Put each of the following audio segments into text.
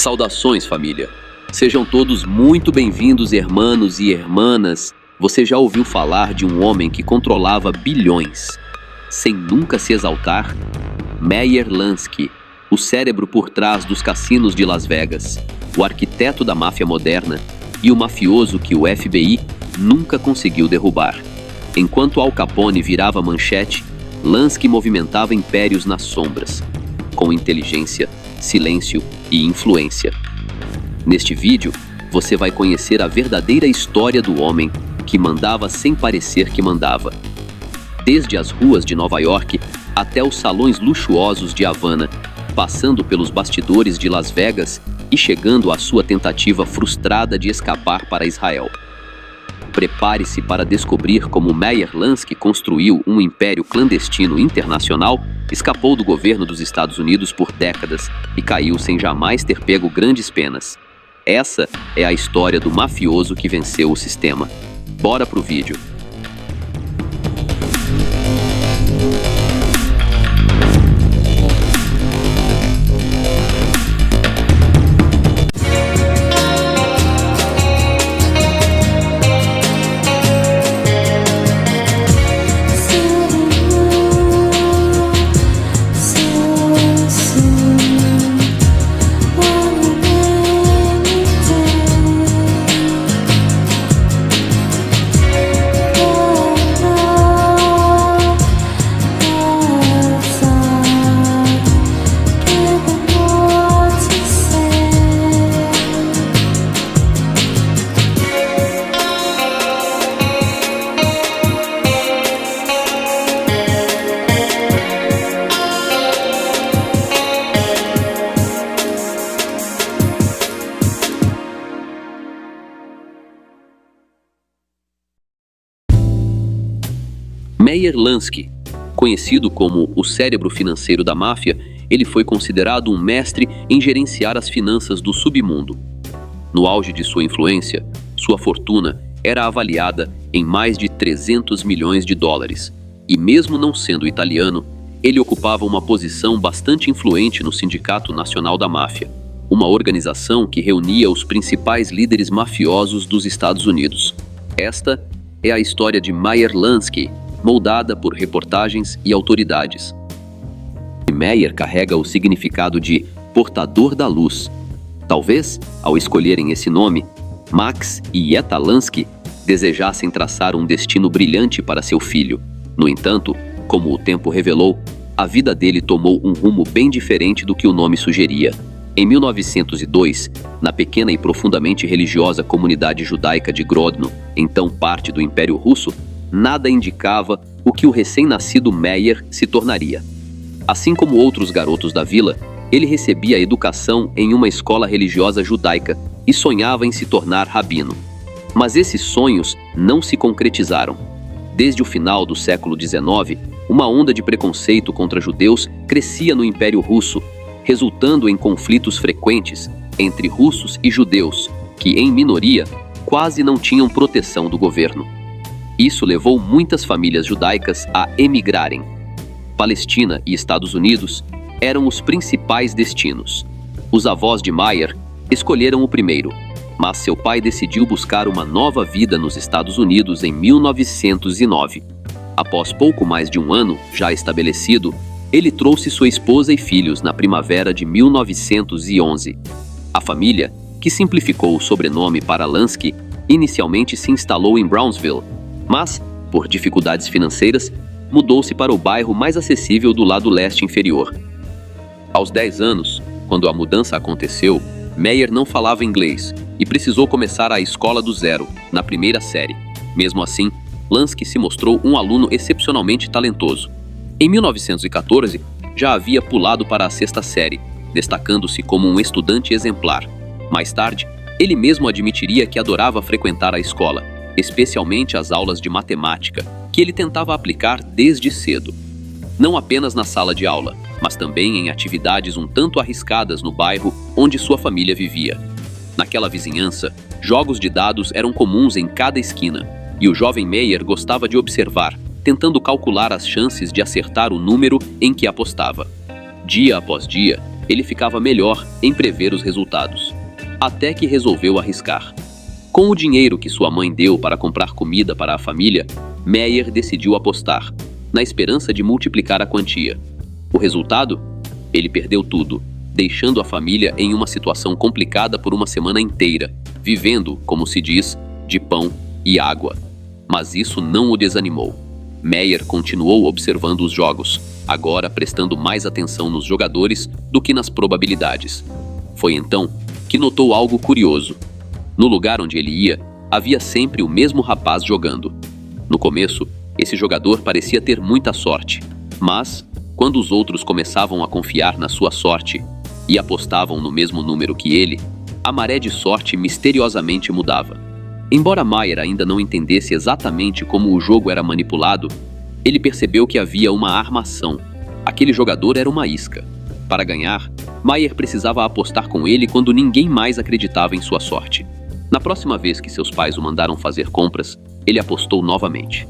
Saudações, família! Sejam todos muito bem-vindos, hermanos e hermanas. Você já ouviu falar de um homem que controlava bilhões, sem nunca se exaltar? Meyer Lansky, o cérebro por trás dos cassinos de Las Vegas, o arquiteto da máfia moderna e o mafioso que o FBI nunca conseguiu derrubar. Enquanto Al Capone virava manchete, Lansky movimentava impérios nas sombras, com inteligência, silêncio e influência. Neste vídeo, você vai conhecer a verdadeira história do homem que mandava sem parecer que mandava. Desde as ruas de Nova York até os salões luxuosos de Havana, passando pelos bastidores de Las Vegas e chegando à sua tentativa frustrada de escapar para Israel. Prepare-se para descobrir como Meyer Lansky construiu um império clandestino internacional, escapou do governo dos Estados Unidos por décadas e caiu sem jamais ter pego grandes penas. Essa é a história do mafioso que venceu o sistema. Bora pro vídeo. Meyer Lansky, conhecido como o cérebro financeiro da máfia, ele foi considerado um mestre em gerenciar as finanças do submundo. No auge de sua influência, sua fortuna era avaliada em mais de 300 milhões de dólares, e mesmo não sendo italiano, ele ocupava uma posição bastante influente no Sindicato Nacional da Máfia, uma organização que reunia os principais líderes mafiosos dos Estados Unidos. Esta é a história de Meyer Lansky, moldada por reportagens e autoridades. Meyer carrega o significado de portador da luz. Talvez, ao escolherem esse nome, Max e Yetta Lansky desejassem traçar um destino brilhante para seu filho. No entanto, como o tempo revelou, a vida dele tomou um rumo bem diferente do que o nome sugeria. Em 1902, na pequena e profundamente religiosa comunidade judaica de Grodno, então parte do Império Russo, nada indicava o que o recém-nascido Meyer se tornaria. Assim como outros garotos da vila, ele recebia educação em uma escola religiosa judaica e sonhava em se tornar rabino. Mas esses sonhos não se concretizaram. Desde o final do século XIX, uma onda de preconceito contra judeus crescia no Império Russo, resultando em conflitos frequentes entre russos e judeus, que, em minoria, quase não tinham proteção do governo. Isso levou muitas famílias judaicas a emigrarem. Palestina e Estados Unidos eram os principais destinos. Os avós de Meyer escolheram o primeiro, mas seu pai decidiu buscar uma nova vida nos Estados Unidos em 1909. Após pouco mais de um ano já estabelecido, ele trouxe sua esposa e filhos na primavera de 1911. A família, que simplificou o sobrenome para Lansky, inicialmente se instalou em Brownsville, mas, por dificuldades financeiras, mudou-se para o bairro mais acessível do lado leste inferior. Aos 10 anos, quando a mudança aconteceu, Meyer não falava inglês e precisou começar a escola do zero, na primeira série. Mesmo assim, Lansky se mostrou um aluno excepcionalmente talentoso. Em 1914, já havia pulado para a sexta série, destacando-se como um estudante exemplar. Mais tarde, ele mesmo admitiria que adorava frequentar a escola, especialmente as aulas de matemática, que ele tentava aplicar desde cedo. Não apenas na sala de aula, mas também em atividades um tanto arriscadas no bairro onde sua família vivia. Naquela vizinhança, jogos de dados eram comuns em cada esquina, e o jovem Meyer gostava de observar, tentando calcular as chances de acertar o número em que apostava. Dia após dia, ele ficava melhor em prever os resultados. Até que resolveu arriscar. Com o dinheiro que sua mãe deu para comprar comida para a família, Meyer decidiu apostar, na esperança de multiplicar a quantia. O resultado? Ele perdeu tudo, deixando a família em uma situação complicada por uma semana inteira, vivendo, como se diz, de pão e água. Mas isso não o desanimou. Meyer continuou observando os jogos, agora prestando mais atenção nos jogadores do que nas probabilidades. Foi então que notou algo curioso. No lugar onde ele ia, havia sempre o mesmo rapaz jogando. No começo, esse jogador parecia ter muita sorte, mas, quando os outros começavam a confiar na sua sorte e apostavam no mesmo número que ele, a maré de sorte misteriosamente mudava. Embora Meyer ainda não entendesse exatamente como o jogo era manipulado, ele percebeu que havia uma armação. Aquele jogador era uma isca. Para ganhar, Meyer precisava apostar com ele quando ninguém mais acreditava em sua sorte. Na próxima vez que seus pais o mandaram fazer compras, ele apostou novamente.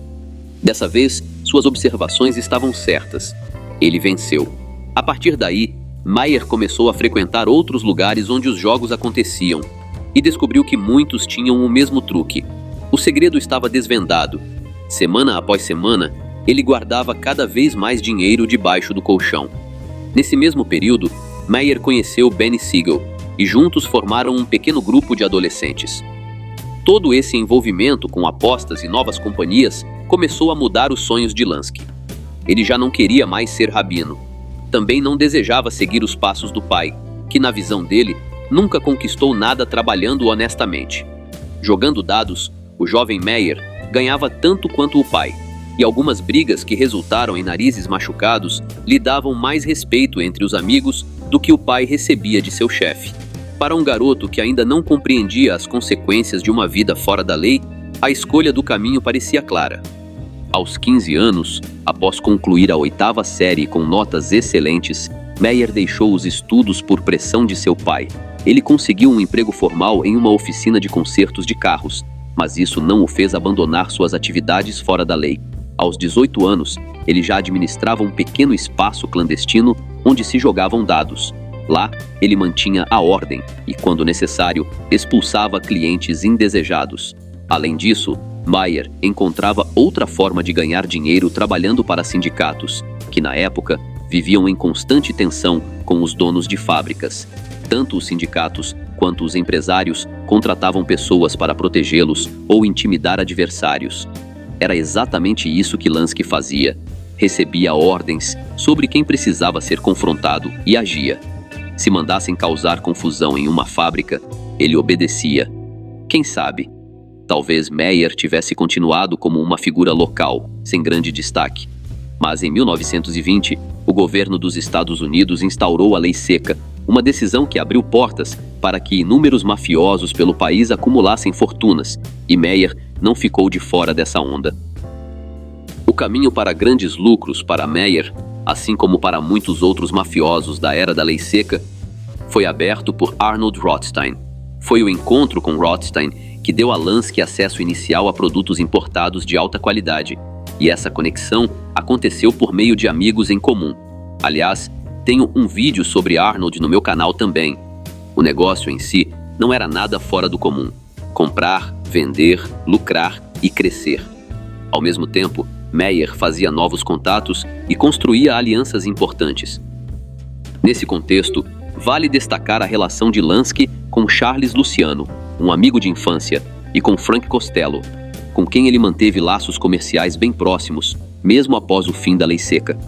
Dessa vez, suas observações estavam certas. Ele venceu. A partir daí, Meyer começou a frequentar outros lugares onde os jogos aconteciam e descobriu que muitos tinham o mesmo truque. O segredo estava desvendado. Semana após semana, ele guardava cada vez mais dinheiro debaixo do colchão. Nesse mesmo período, Meyer conheceu Benny Siegel e juntos formaram um pequeno grupo de adolescentes. Todo esse envolvimento com apostas e novas companhias começou a mudar os sonhos de Lansky. Ele já não queria mais ser rabino. Também não desejava seguir os passos do pai, que na visão dele, nunca conquistou nada trabalhando honestamente. Jogando dados, o jovem Meyer ganhava tanto quanto o pai, e algumas brigas que resultaram em narizes machucados lhe davam mais respeito entre os amigos do que o pai recebia de seu chefe. Para um garoto que ainda não compreendia as consequências de uma vida fora da lei, a escolha do caminho parecia clara. Aos 15 anos, após concluir a 8ª série com notas excelentes, Meyer deixou os estudos por pressão de seu pai. Ele conseguiu um emprego formal em uma oficina de consertos de carros, mas isso não o fez abandonar suas atividades fora da lei. Aos 18 anos, ele já administrava um pequeno espaço clandestino onde se jogavam dados. Lá, ele mantinha a ordem e, quando necessário, expulsava clientes indesejados. Além disso, Meyer encontrava outra forma de ganhar dinheiro trabalhando para sindicatos, que na época viviam em constante tensão com os donos de fábricas. Tanto os sindicatos quanto os empresários contratavam pessoas para protegê-los ou intimidar adversários. Era exatamente isso que Lansky fazia. Recebia ordens sobre quem precisava ser confrontado e agia. Se mandassem causar confusão em uma fábrica, ele obedecia. Quem sabe? Talvez Meyer tivesse continuado como uma figura local, sem grande destaque. Mas em 1920, o governo dos Estados Unidos instaurou a Lei Seca, uma decisão que abriu portas para que inúmeros mafiosos pelo país acumulassem fortunas, e Meyer não ficou de fora dessa onda. O caminho para grandes lucros para Meyer, assim como para muitos outros mafiosos da era da Lei Seca, foi aberto por Arnold Rothstein. Foi o encontro com Rothstein que deu a Lansky acesso inicial a produtos importados de alta qualidade, e essa conexão aconteceu por meio de amigos em comum. Aliás, tenho um vídeo sobre Arnold no meu canal também. O negócio em si não era nada fora do comum. Comprar, vender, lucrar e crescer. Ao mesmo tempo, Meyer fazia novos contatos e construía alianças importantes. Nesse contexto, vale destacar a relação de Lansky com Charles Luciano, um amigo de infância, e com Frank Costello, com quem ele manteve laços comerciais bem próximos, mesmo após o fim da Lei Seca.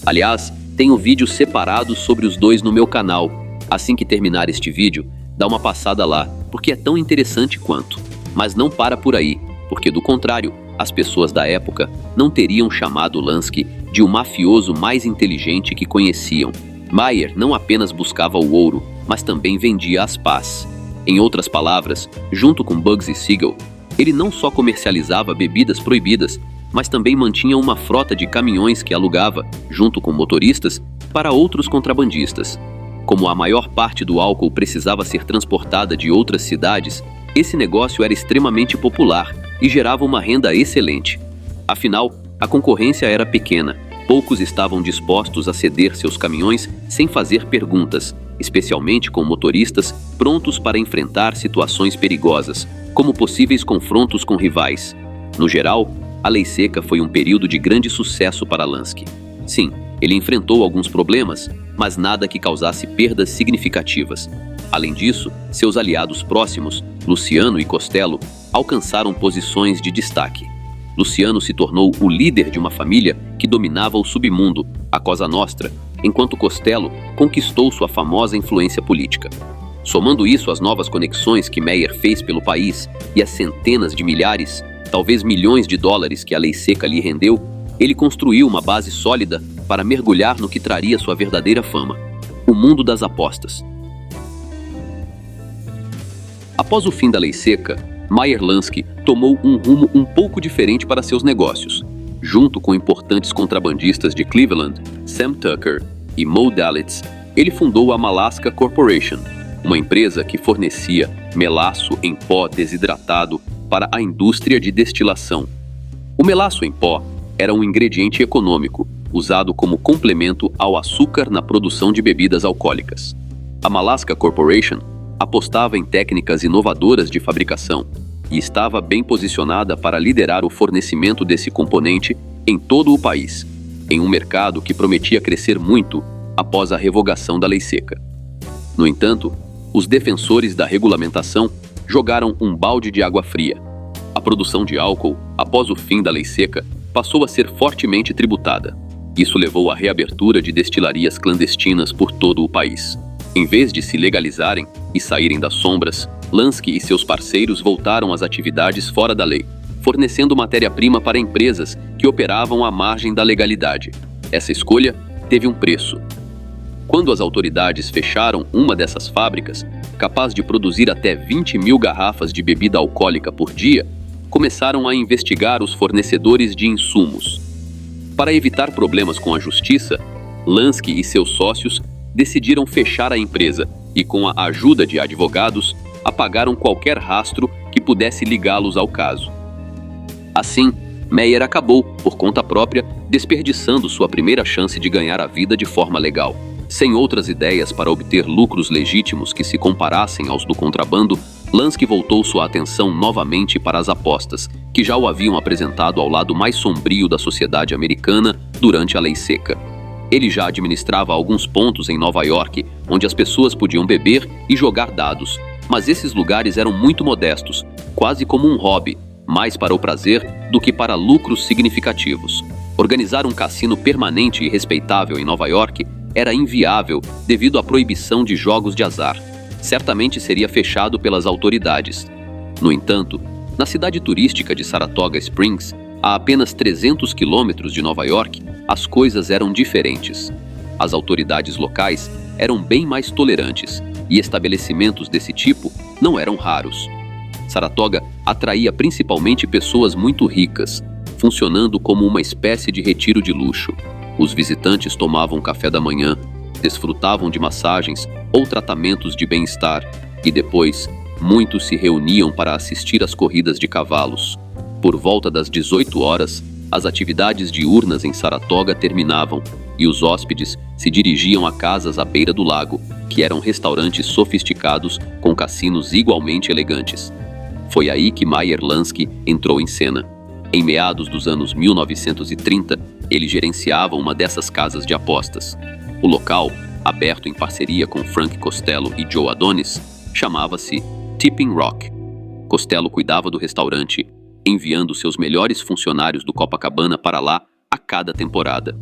Aliás, tenho vídeos separados sobre os dois no meu canal. Assim que terminar este vídeo, dá uma passada lá, porque é tão interessante quanto. Mas não para por aí, porque do contrário, as pessoas da época não teriam chamado Lansky de o mafioso mais inteligente que conheciam. Meyer não apenas buscava o ouro, mas também vendia as pás. Em outras palavras, junto com Bugsy Siegel, ele não só comercializava bebidas proibidas, mas também mantinha uma frota de caminhões que alugava, junto com motoristas, para outros contrabandistas. Como a maior parte do álcool precisava ser transportada de outras cidades, esse negócio era extremamente popular e gerava uma renda excelente. Afinal, a concorrência era pequena, Poucos estavam dispostos a ceder seus caminhões sem fazer perguntas, especialmente com motoristas prontos para enfrentar situações perigosas, como possíveis confrontos com rivais. No geral, a lei seca foi um período de grande sucesso para Lansky. Sim, ele enfrentou alguns problemas, mas nada que causasse perdas significativas. Além disso, seus aliados próximos, Luciano e Costello, alcançaram posições de destaque. Luciano se tornou o líder de uma família que dominava o submundo, a Cosa Nostra, enquanto Costello conquistou sua famosa influência política. Somando isso às novas conexões que Meyer fez pelo país e às centenas de milhares, talvez milhões de dólares que a lei seca lhe rendeu, ele construiu uma base sólida para mergulhar no que traria sua verdadeira fama: o mundo das apostas. Após o fim da lei seca, Meyer Lansky tomou um rumo um pouco diferente para seus negócios. Junto com importantes contrabandistas de Cleveland, Sam Tucker e Mo Dalitz, ele fundou a Malaska Corporation, uma empresa que fornecia melaço em pó desidratado para a indústria de destilação. O melaço em pó era um ingrediente econômico, usado como complemento ao açúcar na produção de bebidas alcoólicas. A Malaska Corporation apostava em técnicas inovadoras de fabricação e estava bem posicionada para liderar o fornecimento desse componente em todo o país, em um mercado que prometia crescer muito após a revogação da lei seca. No entanto, os defensores da regulamentação jogaram um balde de água fria. A produção de álcool, após o fim da lei seca, passou a ser fortemente tributada. Isso levou à reabertura de destilarias clandestinas por todo o país. Em vez de se legalizarem e saírem das sombras, Lansky e seus parceiros voltaram às atividades fora da lei, fornecendo matéria-prima para empresas que operavam à margem da legalidade. Essa escolha teve um preço. Quando as autoridades fecharam uma dessas fábricas, capaz de produzir até 20 mil garrafas de bebida alcoólica por dia, começaram a investigar os fornecedores de insumos. Para evitar problemas com a justiça, Lansky e seus sócios decidiram fechar a empresa e, com a ajuda de advogados, apagaram qualquer rastro que pudesse ligá-los ao caso. Assim, Meyer acabou, por conta própria, desperdiçando sua primeira chance de ganhar a vida de forma legal. Sem outras ideias para obter lucros legítimos que se comparassem aos do contrabando, Lansky voltou sua atenção novamente para as apostas, que já o haviam apresentado ao lado mais sombrio da sociedade americana durante a lei seca. Ele já administrava alguns pontos em Nova York, onde as pessoas podiam beber e jogar dados, mas esses lugares eram muito modestos, quase como um hobby, mais para o prazer do que para lucros significativos. Organizar um cassino permanente e respeitável em Nova York era inviável devido à proibição de jogos de azar. Certamente seria fechado pelas autoridades. No entanto, na cidade turística de Saratoga Springs, a apenas 300 quilômetros de Nova York, as coisas eram diferentes. As autoridades locais eram bem mais tolerantes e estabelecimentos desse tipo não eram raros. Saratoga atraía principalmente pessoas muito ricas, funcionando como uma espécie de retiro de luxo. Os visitantes tomavam café da manhã, desfrutavam de massagens ou tratamentos de bem-estar e depois, muitos se reuniam para assistir às corridas de cavalos. Por volta das 18 horas, as atividades diurnas em Saratoga terminavam e os hóspedes se dirigiam a casas à beira do lago, que eram restaurantes sofisticados com cassinos igualmente elegantes. Foi aí que Meyer Lansky entrou em cena. Em meados dos anos 1930, ele gerenciava uma dessas casas de apostas. O local, aberto em parceria com Frank Costello e Joe Adonis, chamava-se Tipping Rock. Costello cuidava do restaurante, enviando seus melhores funcionários do Copacabana para lá a cada temporada.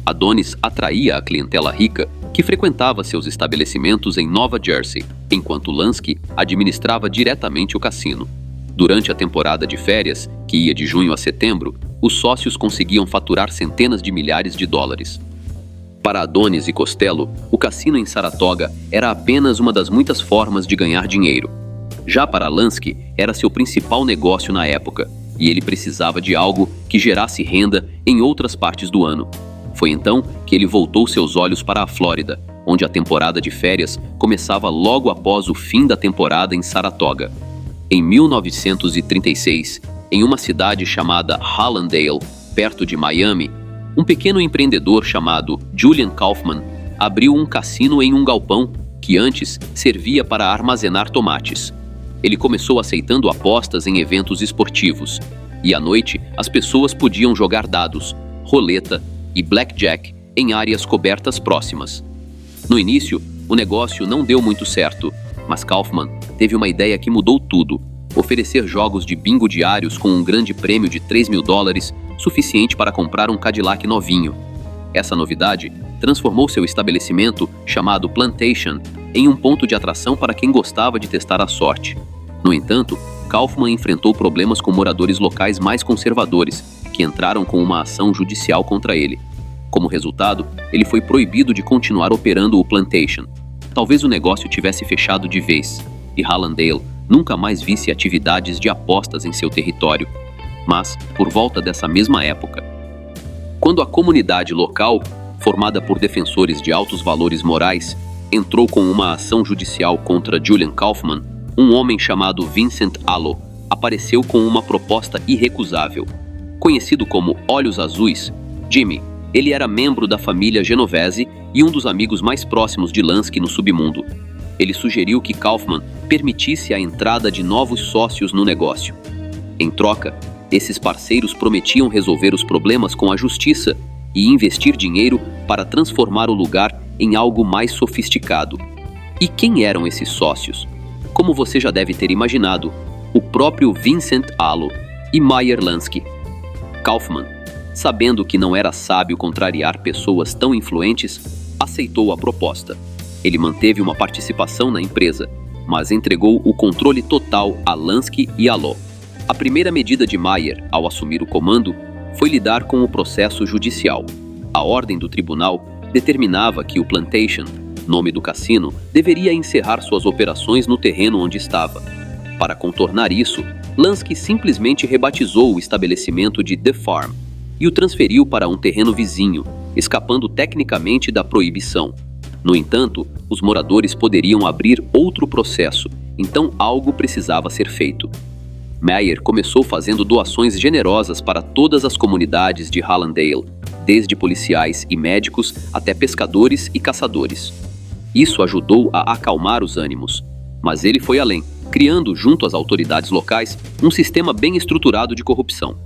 Adonis atraía a clientela rica que frequentava seus estabelecimentos em Nova Jersey, enquanto Lansky administrava diretamente o cassino. Durante a temporada de férias, que ia de junho a setembro, os sócios conseguiam faturar centenas de milhares de dólares. Para Adonis e Costello, o cassino em Saratoga era apenas uma das muitas formas de ganhar dinheiro. Já para Lansky, era seu principal negócio na época, e ele precisava de algo que gerasse renda em outras partes do ano. Foi então que ele voltou seus olhos para a Flórida, onde a temporada de férias começava logo após o fim da temporada em Saratoga. Em 1936, em uma cidade chamada Hallandale, perto de Miami, Um pequeno empreendedor chamado Julian Kaufman abriu um cassino em um galpão que antes servia para armazenar tomates. Ele começou aceitando apostas em eventos esportivos, e à noite as pessoas podiam jogar dados, roleta e blackjack em áreas cobertas próximas. No início, o negócio não deu muito certo, mas Kaufman teve uma ideia que mudou tudo: oferecer jogos de bingo diários com um grande prêmio de $3.000, suficiente para comprar um Cadillac novinho. Essa novidade transformou seu estabelecimento, chamado Plantation, em um ponto de atração para quem gostava de testar a sorte. No entanto, Kaufman enfrentou problemas com moradores locais mais conservadores, que entraram com uma ação judicial contra ele. Como resultado, ele foi proibido de continuar operando o Plantation. Talvez o negócio tivesse fechado de vez, e Hallandale nunca mais visse atividades de apostas em seu território. Mas, por volta dessa mesma época, quando a comunidade local, formada por defensores de altos valores morais, entrou com uma ação judicial contra Julian Kaufman, um homem chamado Vincent Allo apareceu com uma proposta irrecusável. Conhecido como Olhos Azuis, Jimmy, ele era membro da família Genovese e um dos amigos mais próximos de Lansky no submundo. Ele sugeriu que Kaufman permitisse a entrada de novos sócios no negócio. Em troca, esses parceiros prometiam resolver os problemas com a justiça e investir dinheiro para transformar o lugar em algo mais sofisticado. E quem eram esses sócios? Como você já deve ter imaginado, o próprio Vincent Allo e Meyer Lansky. Kaufman, sabendo que não era sábio contrariar pessoas tão influentes, aceitou a proposta. Ele manteve uma participação na empresa, mas entregou o controle total a Lansky e Allo. A primeira medida de Meyer, ao assumir o comando, foi lidar com o processo judicial. A ordem do tribunal determinava que o Plantation, nome do cassino, deveria encerrar suas operações no terreno onde estava. Para contornar isso, Lansky simplesmente rebatizou o estabelecimento de The Farm e o transferiu para um terreno vizinho, escapando tecnicamente da proibição. No entanto, os moradores poderiam abrir outro processo, então algo precisava ser feito. Meyer começou fazendo doações generosas para todas as comunidades de Hallandale, desde policiais e médicos até pescadores e caçadores. Isso ajudou a acalmar os ânimos, mas ele foi além, criando, junto às autoridades locais, um sistema bem estruturado de corrupção.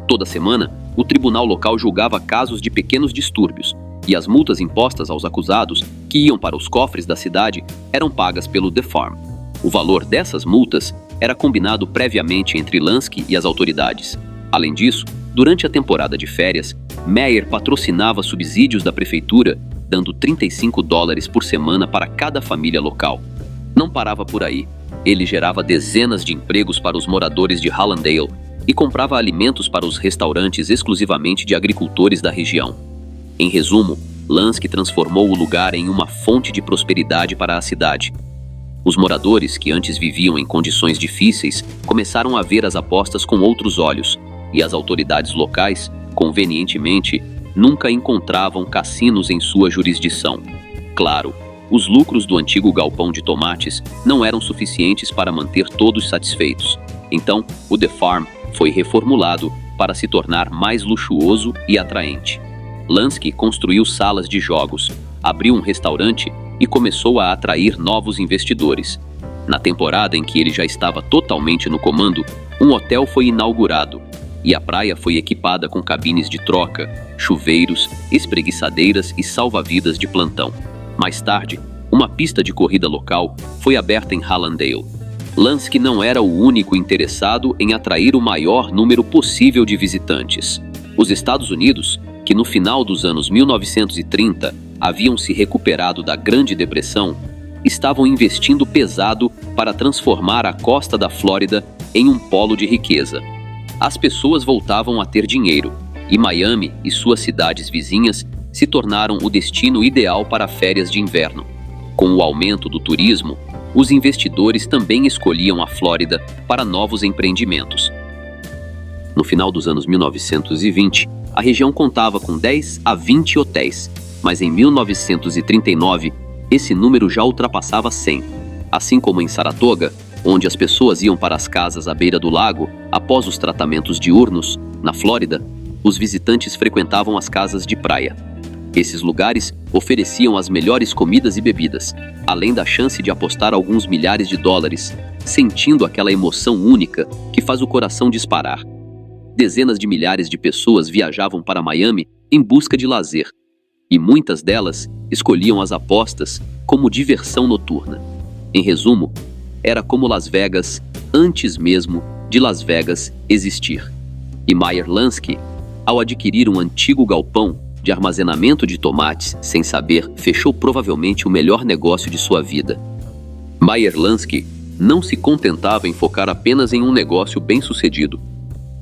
Toda semana, o tribunal local julgava casos de pequenos distúrbios, e as multas impostas aos acusados, que iam para os cofres da cidade, eram pagas pelo The Farm. O valor dessas multas era combinado previamente entre Lansky e as autoridades. Além disso, durante a temporada de férias, Meyer patrocinava subsídios da prefeitura, dando $35 por semana para cada família local. Não parava por aí. Ele gerava dezenas de empregos para os moradores de Hallandale e comprava alimentos para os restaurantes exclusivamente de agricultores da região. Em resumo, Lansky transformou o lugar em uma fonte de prosperidade para a cidade. Os moradores, que antes viviam em condições difíceis, começaram a ver as apostas com outros olhos, e as autoridades locais, convenientemente, nunca encontravam cassinos em sua jurisdição. Claro, os lucros do antigo galpão de tomates não eram suficientes para manter todos satisfeitos. Então, o The Farm foi reformulado para se tornar mais luxuoso e atraente. Lansky construiu salas de jogos, abriu um restaurante e começou a atrair novos investidores. Na temporada em que ele já estava totalmente no comando, um hotel foi inaugurado e a praia foi equipada com cabines de troca, chuveiros, espreguiçadeiras e salva-vidas de plantão. Mais tarde, uma pista de corrida local foi aberta em Hallandale. Lansky não era o único interessado em atrair o maior número possível de visitantes. Os Estados Unidos, que no final dos anos 1930 haviam se recuperado da Grande Depressão, estavam investindo pesado para transformar a costa da Flórida em um polo de riqueza. As pessoas voltavam a ter dinheiro, e Miami e suas cidades vizinhas se tornaram o destino ideal para férias de inverno. Com o aumento do turismo, os investidores também escolhiam a Flórida para novos empreendimentos. No final dos anos 1920, a região contava com 10 a 20 hotéis, mas em 1939, esse número já ultrapassava 100. Assim como em Saratoga, onde as pessoas iam para as casas à beira do lago após os tratamentos diurnos, na Flórida, os visitantes frequentavam as casas de praia. Esses lugares ofereciam as melhores comidas e bebidas, além da chance de apostar alguns milhares de dólares, sentindo aquela emoção única que faz o coração disparar. Dezenas de milhares de pessoas viajavam para Miami em busca de lazer, e muitas delas escolhiam as apostas como diversão noturna. Em resumo, era como Las Vegas antes mesmo de Las Vegas existir. E Meyer Lansky, ao adquirir um antigo galpão de armazenamento de tomates sem saber, fechou provavelmente o melhor negócio de sua vida. Meyer Lansky não se contentava em focar apenas em um negócio bem-sucedido.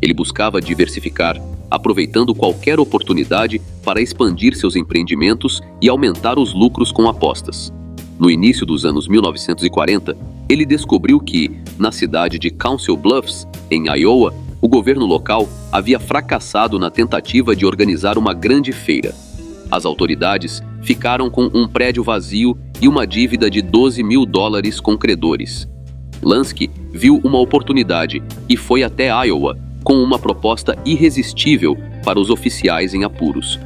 Ele buscava diversificar, aproveitando qualquer oportunidade para expandir seus empreendimentos e aumentar os lucros com apostas. No início dos anos 1940, ele descobriu que, na cidade de Council Bluffs, em Iowa, o governo local havia fracassado na tentativa de organizar uma grande feira. As autoridades ficaram com um prédio vazio e uma dívida de $12 mil com credores. Lansky viu uma oportunidade e foi até Iowa com uma proposta irresistível para os oficiais em apuros.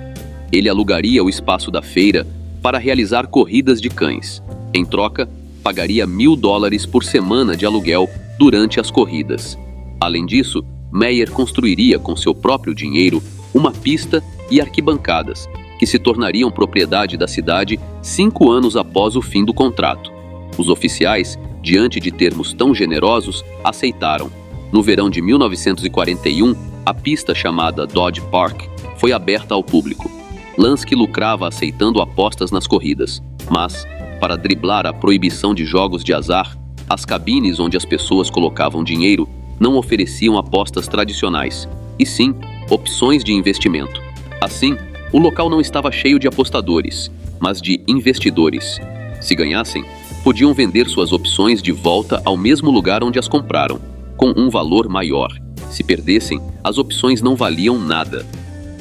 Ele alugaria o espaço da feira para realizar corridas de cães. Em troca, pagaria $1.000 por semana de aluguel durante as corridas. Além disso, Meyer construiria com seu próprio dinheiro uma pista e arquibancadas, que se tornariam propriedade da cidade 5 anos após o fim do contrato. Os oficiais, diante de termos tão generosos, aceitaram. No verão de 1941, a pista chamada Dodge Park foi aberta ao público. Lansky lucrava aceitando apostas nas corridas, mas, para driblar a proibição de jogos de azar, as cabines onde as pessoas colocavam dinheiro não ofereciam apostas tradicionais, e sim opções de investimento. Assim, o local não estava cheio de apostadores, mas de investidores. Se ganhassem, podiam vender suas opções de volta ao mesmo lugar onde as compraram, com um valor maior. Se perdessem, as opções não valiam nada.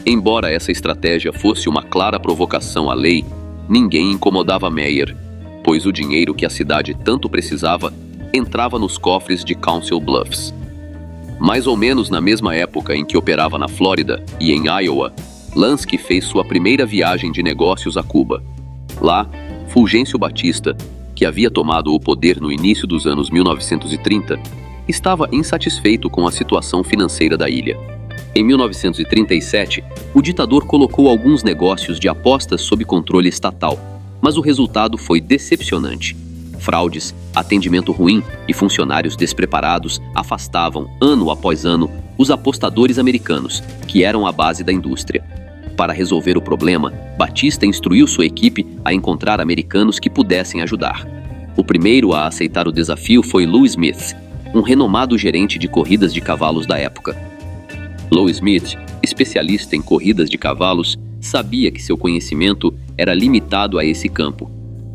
Embora essa estratégia fosse uma clara provocação à lei, ninguém incomodava Meyer, pois o dinheiro que a cidade tanto precisava entrava nos cofres de Council Bluffs. Mais ou menos na mesma época em que operava na Flórida e em Iowa, Lansky fez sua primeira viagem de negócios a Cuba. Lá, Fulgêncio Batista, que havia tomado o poder no início dos anos 1930, estava insatisfeito com a situação financeira da ilha. Em 1937, o ditador colocou alguns negócios de apostas sob controle estatal, mas o resultado foi decepcionante. Fraudes, atendimento ruim e funcionários despreparados afastavam, ano após ano, os apostadores americanos, que eram a base da indústria. Para resolver o problema, Batista instruiu sua equipe a encontrar americanos que pudessem ajudar. O primeiro a aceitar o desafio foi Lou Smith, um renomado gerente de corridas de cavalos da época. Lou Smith, especialista em corridas de cavalos, sabia que seu conhecimento era limitado a esse campo.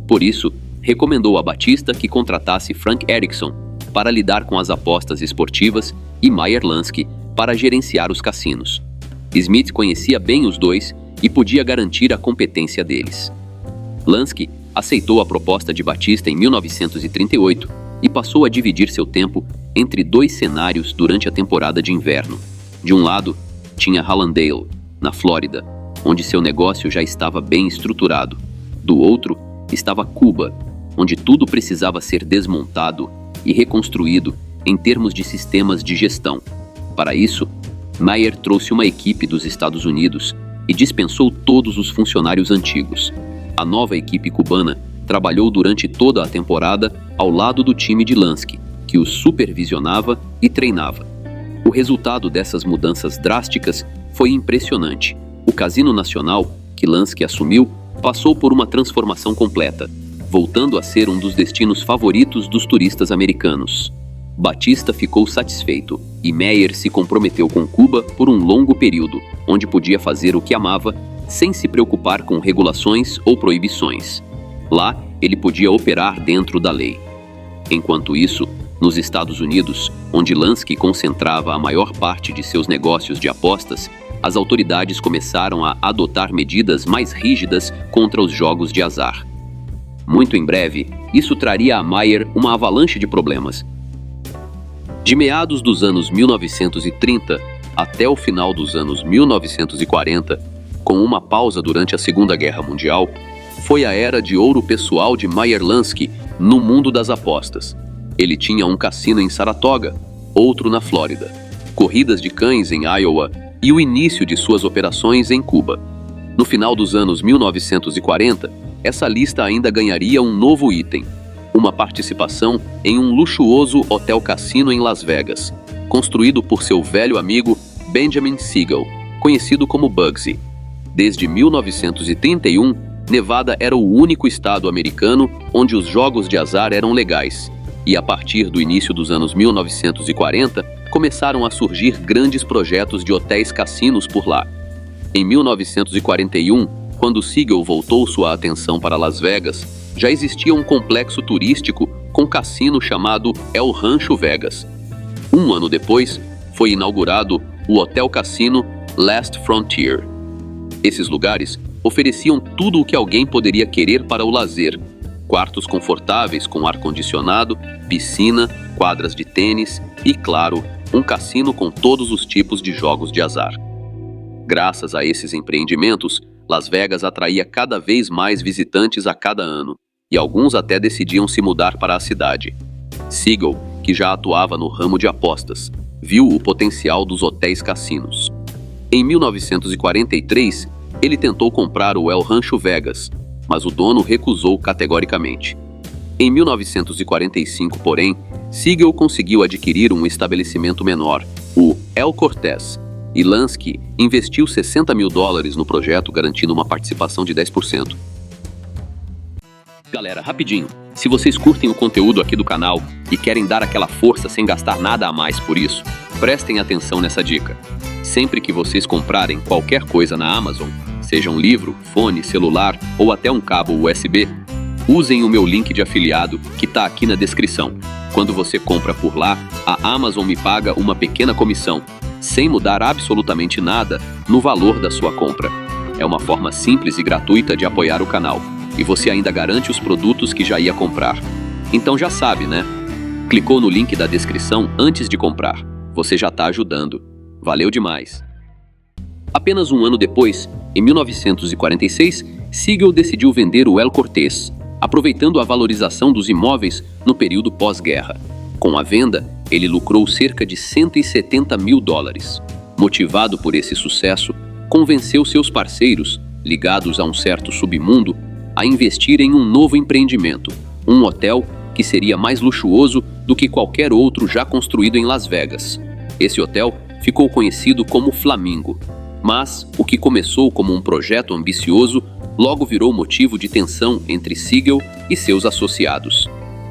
Por isso, recomendou a Batista que contratasse Frank Erickson para lidar com as apostas esportivas e Meyer Lansky para gerenciar os cassinos. Smith conhecia bem os dois e podia garantir a competência deles. Lansky aceitou a proposta de Batista em 1938 e passou a dividir seu tempo entre 2 cenários durante a temporada de inverno. De um lado, tinha Hallandale, na Flórida, onde seu negócio já estava bem estruturado. Do outro, estava Cuba, onde tudo precisava ser desmontado e reconstruído em termos de sistemas de gestão. Para isso, Meyer trouxe uma equipe dos Estados Unidos e dispensou todos os funcionários antigos. A nova equipe cubana trabalhou durante toda a temporada ao lado do time de Lansky, que os supervisionava e treinava. O resultado dessas mudanças drásticas foi impressionante. O Cassino Nacional, que Lansky assumiu, passou por uma transformação completa, voltando a ser um dos destinos favoritos dos turistas americanos. Batista ficou satisfeito e Meyer se comprometeu com Cuba por um longo período, onde podia fazer o que amava, sem se preocupar com regulações ou proibições. Lá, ele podia operar dentro da lei. Enquanto isso, nos Estados Unidos, onde Lansky concentrava a maior parte de seus negócios de apostas, as autoridades começaram a adotar medidas mais rígidas contra os jogos de azar. Muito em breve, isso traria a Meyer uma avalanche de problemas. De meados dos anos 1930, até o final dos anos 1940, com uma pausa durante a Segunda Guerra Mundial, foi a era de ouro pessoal de Meyer Lansky no mundo das apostas. Ele tinha um cassino em Saratoga, outro na Flórida, corridas de cães em Iowa e o início de suas operações em Cuba. No final dos anos 1940, essa lista ainda ganharia um novo item: uma participação em um luxuoso hotel-cassino em Las Vegas, construído por seu velho amigo Benjamin Siegel, conhecido como Bugsy. Desde 1931, Nevada era o único estado americano onde os jogos de azar eram legais, e a partir do início dos anos 1940, começaram a surgir grandes projetos de hotéis-cassinos por lá. Em 1941, quando Siegel voltou sua atenção para Las Vegas, já existia um complexo turístico com cassino chamado El Rancho Vegas. Um ano depois, foi inaugurado o hotel-cassino Last Frontier. Esses lugares ofereciam tudo o que alguém poderia querer para o lazer: quartos confortáveis com ar-condicionado, piscina, quadras de tênis e, claro, um cassino com todos os tipos de jogos de azar. Graças a esses empreendimentos, Las Vegas atraía cada vez mais visitantes a cada ano, e alguns até decidiam se mudar para a cidade. Siegel, que já atuava no ramo de apostas, viu o potencial dos hotéis-cassinos. Em 1943, ele tentou comprar o El Rancho Vegas, mas o dono recusou categoricamente. Em 1945, porém, Siegel conseguiu adquirir um estabelecimento menor, o El Cortez, e Lansky investiu $60 mil no projeto, garantindo uma participação de 10%. Galera, rapidinho, se vocês curtem o conteúdo aqui do canal e querem dar aquela força sem gastar nada a mais por isso, prestem atenção nessa dica. Sempre que vocês comprarem qualquer coisa na Amazon, seja um livro, fone, celular ou até um cabo USB, usem o meu link de afiliado que está aqui na descrição. Quando você compra por lá, a Amazon me paga uma pequena comissão, sem mudar absolutamente nada no valor da sua compra. É uma forma simples e gratuita de apoiar o canal, e você ainda garante os produtos que já ia comprar. Então já sabe, né? Clicou no link da descrição antes de comprar. Você já está ajudando. Valeu demais! Apenas um ano depois, em 1946, Siegel decidiu vender o El Cortez, aproveitando a valorização dos imóveis no período pós-guerra. Com a venda, ele lucrou cerca de $170 mil. Motivado por esse sucesso, convenceu seus parceiros, ligados a um certo submundo, a investir em um novo empreendimento, um hotel que seria mais luxuoso do que qualquer outro já construído em Las Vegas. Esse hotel ficou conhecido como Flamingo, mas o que começou como um projeto ambicioso logo virou motivo de tensão entre Siegel e seus associados.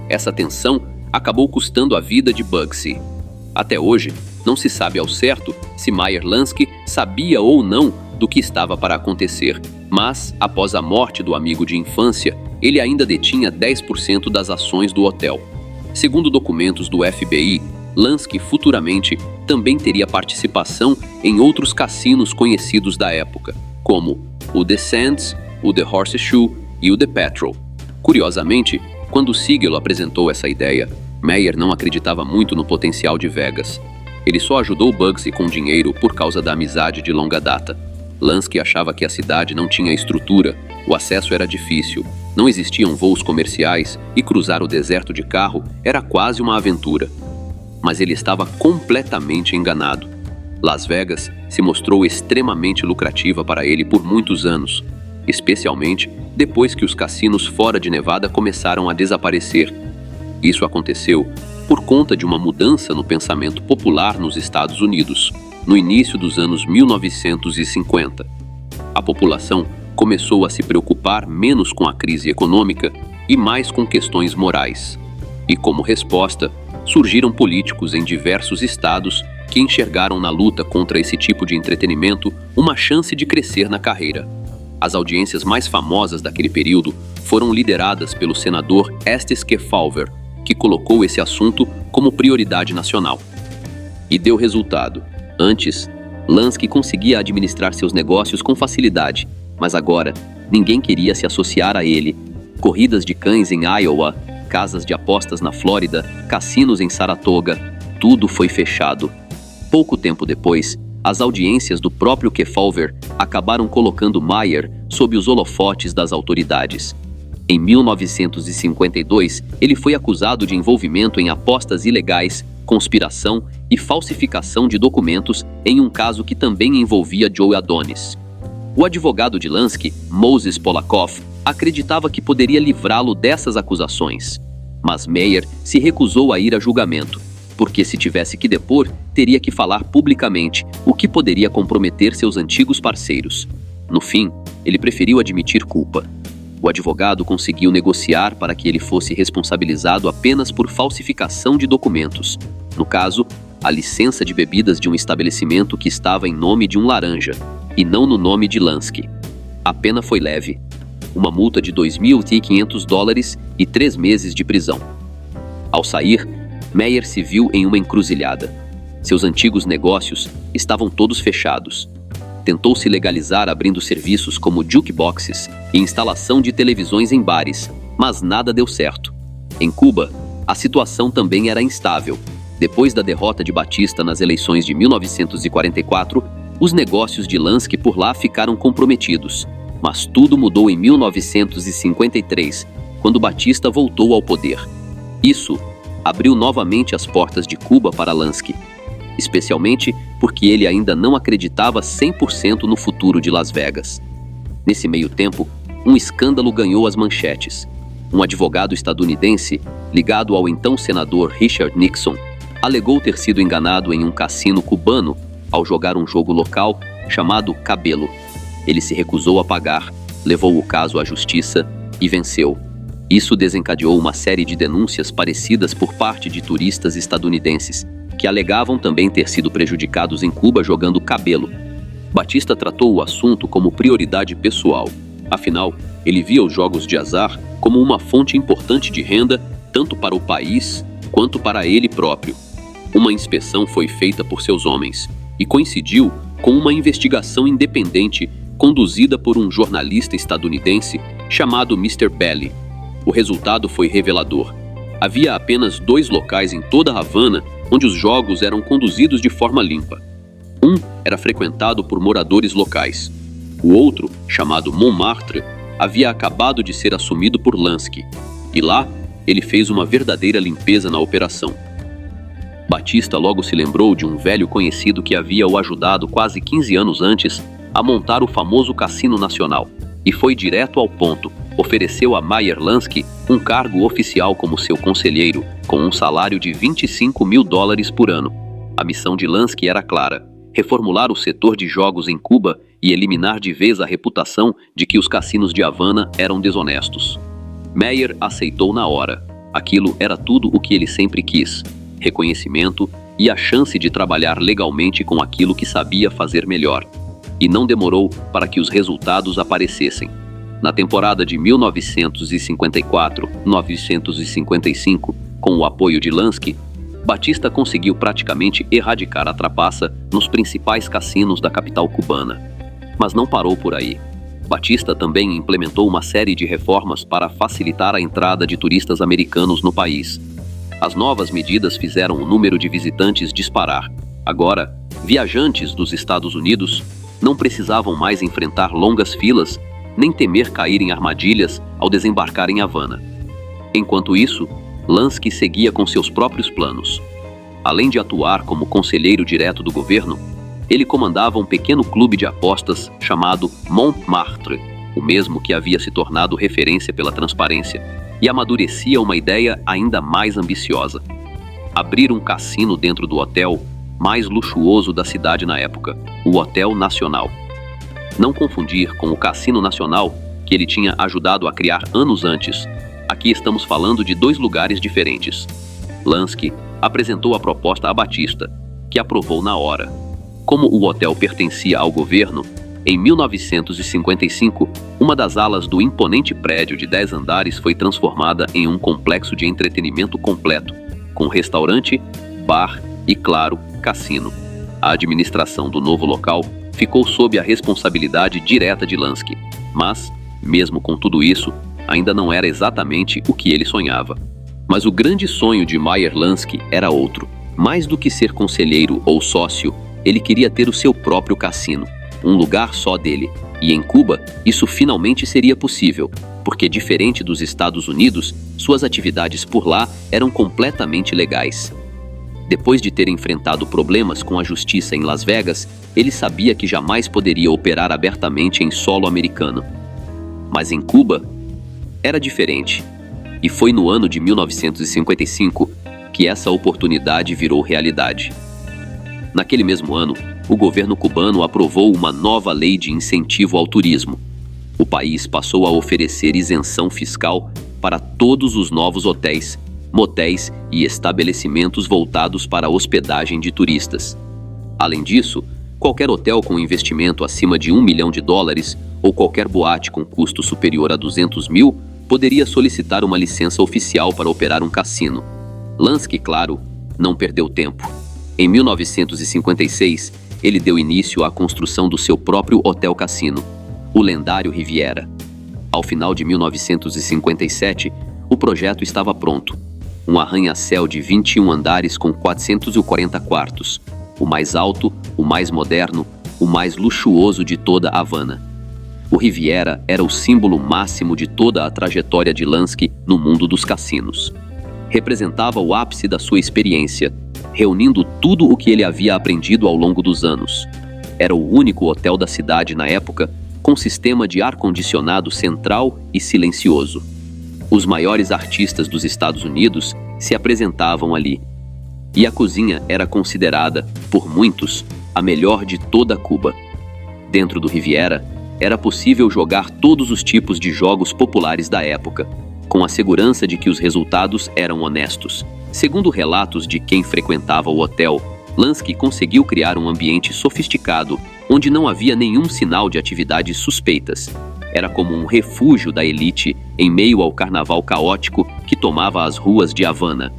Essa tensão acabou custando a vida de Bugsy. Até hoje, não se sabe ao certo se Meyer Lansky sabia ou não do que estava para acontecer, mas, após a morte do amigo de infância, ele ainda detinha 10% das ações do hotel. Segundo documentos do FBI, Lansky futuramente também teria participação em outros cassinos conhecidos da época, como o The Sands, o The Horseshoe e o The Petrol. Curiosamente, quando Siegel apresentou essa ideia, Meyer não acreditava muito no potencial de Vegas. Ele só ajudou Bugsy com dinheiro por causa da amizade de longa data. Lansky achava que a cidade não tinha estrutura, o acesso era difícil, não existiam voos comerciais e cruzar o deserto de carro era quase uma aventura. Mas ele estava completamente enganado. Las Vegas se mostrou extremamente lucrativa para ele por muitos anos, especialmente depois que os cassinos fora de Nevada começaram a desaparecer. Isso aconteceu por conta de uma mudança no pensamento popular nos Estados Unidos, no início dos anos 1950. A população começou a se preocupar menos com a crise econômica e mais com questões morais. E como resposta, surgiram políticos em diversos estados que enxergaram na luta contra esse tipo de entretenimento uma chance de crescer na carreira. As audiências mais famosas daquele período foram lideradas pelo senador Estes Kefauver, que colocou esse assunto como prioridade nacional. E deu resultado. Antes, Lansky conseguia administrar seus negócios com facilidade, mas agora ninguém queria se associar a ele. Corridas de cães em Iowa, casas de apostas na Flórida, cassinos em Saratoga, tudo foi fechado. Pouco tempo depois, as audiências do próprio Kefauver acabaram colocando Meyer sob os holofotes das autoridades. Em 1952, ele foi acusado de envolvimento em apostas ilegais, conspiração e falsificação de documentos em um caso que também envolvia Joe Adonis. O advogado de Lansky, Moses Polakoff, acreditava que poderia livrá-lo dessas acusações. Mas Meyer se recusou a ir a julgamento, porque se tivesse que depor, teria que falar publicamente, o que poderia comprometer seus antigos parceiros. No fim, ele preferiu admitir culpa. O advogado conseguiu negociar para que ele fosse responsabilizado apenas por falsificação de documentos. No caso, a licença de bebidas de um estabelecimento que estava em nome de um laranja, e não no nome de Lansky. A pena foi leve. Uma multa de $2.500 e 3 meses de prisão. Ao sair, Meyer se viu em uma encruzilhada. Seus antigos negócios estavam todos fechados. Tentou se legalizar abrindo serviços como jukeboxes e instalação de televisões em bares, mas nada deu certo. Em Cuba, a situação também era instável. Depois da derrota de Batista nas eleições de 1944, os negócios de Lansky por lá ficaram comprometidos. Mas tudo mudou em 1953, quando Batista voltou ao poder. Isso abriu novamente as portas de Cuba para Lansky, especialmente porque ele ainda não acreditava 100% no futuro de Las Vegas. Nesse meio tempo, um escândalo ganhou as manchetes. Um advogado estadunidense, ligado ao então senador Richard Nixon, alegou ter sido enganado em um cassino cubano ao jogar um jogo local chamado Cabelo. Ele se recusou a pagar, levou o caso à justiça e venceu. Isso desencadeou uma série de denúncias parecidas por parte de turistas estadunidenses, que alegavam também ter sido prejudicados em Cuba jogando Cabelo. Batista tratou o assunto como prioridade pessoal. Afinal, ele via os jogos de azar como uma fonte importante de renda, tanto para o país quanto para ele próprio. Uma inspeção foi feita por seus homens e coincidiu com uma investigação independente conduzida por um jornalista estadunidense chamado Mr. Belly. O resultado foi revelador. Havia apenas 2 locais em toda Havana onde os jogos eram conduzidos de forma limpa. Um era frequentado por moradores locais. O outro, chamado Montmartre, havia acabado de ser assumido por Lansky. E lá, ele fez uma verdadeira limpeza na operação. Batista logo se lembrou de um velho conhecido que havia o ajudado quase 15 anos antes a montar o famoso Cassino Nacional, e foi direto ao ponto. Ofereceu a Meyer Lansky um cargo oficial como seu conselheiro, com um salário de $25 mil por ano. A missão de Lansky era clara: reformular o setor de jogos em Cuba e eliminar de vez a reputação de que os cassinos de Havana eram desonestos. Meyer aceitou na hora. Aquilo era tudo o que ele sempre quis: reconhecimento e a chance de trabalhar legalmente com aquilo que sabia fazer melhor. E não demorou para que os resultados aparecessem. Na temporada de 1954-1955, com o apoio de Lansky, Batista conseguiu praticamente erradicar a trapaça nos principais cassinos da capital cubana. Mas não parou por aí. Batista também implementou uma série de reformas para facilitar a entrada de turistas americanos no país. As novas medidas fizeram o número de visitantes disparar. Agora, viajantes dos Estados Unidos não precisavam mais enfrentar longas filas nem temer cair em armadilhas ao desembarcar em Havana. Enquanto isso, Lansky seguia com seus próprios planos. Além de atuar como conselheiro direto do governo, ele comandava um pequeno clube de apostas chamado Montmartre, o mesmo que havia se tornado referência pela transparência, e amadurecia uma ideia ainda mais ambiciosa: abrir um cassino dentro do hotel mais luxuoso da cidade na época, o Hotel Nacional. Não confundir com o Cassino Nacional, que ele tinha ajudado a criar anos antes. Aqui estamos falando de 2 lugares diferentes. Lansky apresentou a proposta a Batista, que aprovou na hora. Como o hotel pertencia ao governo, em 1955, uma das alas do imponente prédio de 10 andares foi transformada em um complexo de entretenimento completo, com restaurante, bar e, claro, cassino. A administração do novo local ficou sob a responsabilidade direta de Lansky, mas, mesmo com tudo isso, ainda não era exatamente o que ele sonhava. Mas o grande sonho de Meyer Lansky era outro. Mais do que ser conselheiro ou sócio, ele queria ter o seu próprio cassino, um lugar só dele. E em Cuba, isso finalmente seria possível, porque diferente dos Estados Unidos, suas atividades por lá eram completamente legais. Depois de ter enfrentado problemas com a justiça em Las Vegas, ele sabia que jamais poderia operar abertamente em solo americano. Mas em Cuba, era diferente. E foi no ano de 1955 que essa oportunidade virou realidade. Naquele mesmo ano, o governo cubano aprovou uma nova lei de incentivo ao turismo. O país passou a oferecer isenção fiscal para todos os novos hotéis, motéis e estabelecimentos voltados para a hospedagem de turistas. Além disso, qualquer hotel com investimento acima de $1 milhão ou qualquer boate com custo superior a 200 mil poderia solicitar uma licença oficial para operar um cassino. Lansky, claro, não perdeu tempo. Em 1956, ele deu início à construção do seu próprio hotel-cassino, o lendário Riviera. Ao final de 1957, o projeto estava pronto. Um arranha-céu de 21 andares com 440 quartos, o mais alto, o mais moderno, o mais luxuoso de toda Havana. O Riviera era o símbolo máximo de toda a trajetória de Lansky no mundo dos cassinos. Representava o ápice da sua experiência, reunindo tudo o que ele havia aprendido ao longo dos anos. Era o único hotel da cidade na época com sistema de ar-condicionado central e silencioso. Os maiores artistas dos Estados Unidos se apresentavam ali. E a cozinha era considerada, por muitos, a melhor de toda Cuba. Dentro do Riviera, era possível jogar todos os tipos de jogos populares da época, com a segurança de que os resultados eram honestos. Segundo relatos de quem frequentava o hotel, Lansky conseguiu criar um ambiente sofisticado, onde não havia nenhum sinal de atividades suspeitas. Era como um refúgio da elite em meio ao carnaval caótico que tomava as ruas de Havana.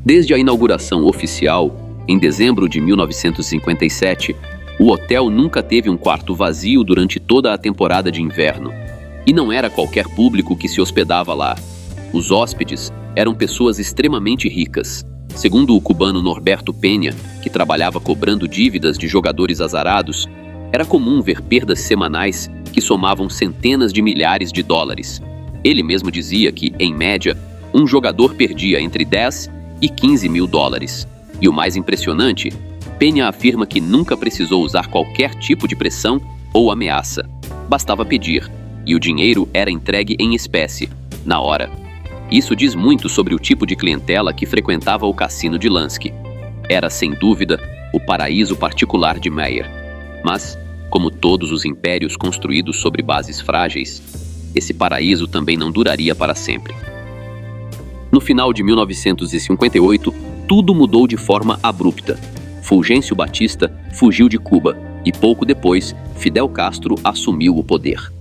Desde a inauguração oficial, em dezembro de 1957, o hotel nunca teve um quarto vazio durante toda a temporada de inverno. E não era qualquer público que se hospedava lá. Os hóspedes eram pessoas extremamente ricas. Segundo o cubano Norberto Penha, que trabalhava cobrando dívidas de jogadores azarados, era comum ver perdas semanais que somavam centenas de milhares de dólares. Ele mesmo dizia que, em média, um jogador perdia entre 10 e 15 mil dólares. E o mais impressionante, Penha afirma que nunca precisou usar qualquer tipo de pressão ou ameaça. Bastava pedir, e o dinheiro era entregue em espécie, na hora. Isso diz muito sobre o tipo de clientela que frequentava o cassino de Lansky. Era, sem dúvida, o paraíso particular de Meyer. Mas, como todos os impérios construídos sobre bases frágeis, esse paraíso também não duraria para sempre. No final de 1958, tudo mudou de forma abrupta. Fulgêncio Batista fugiu de Cuba e pouco depois, Fidel Castro assumiu o poder.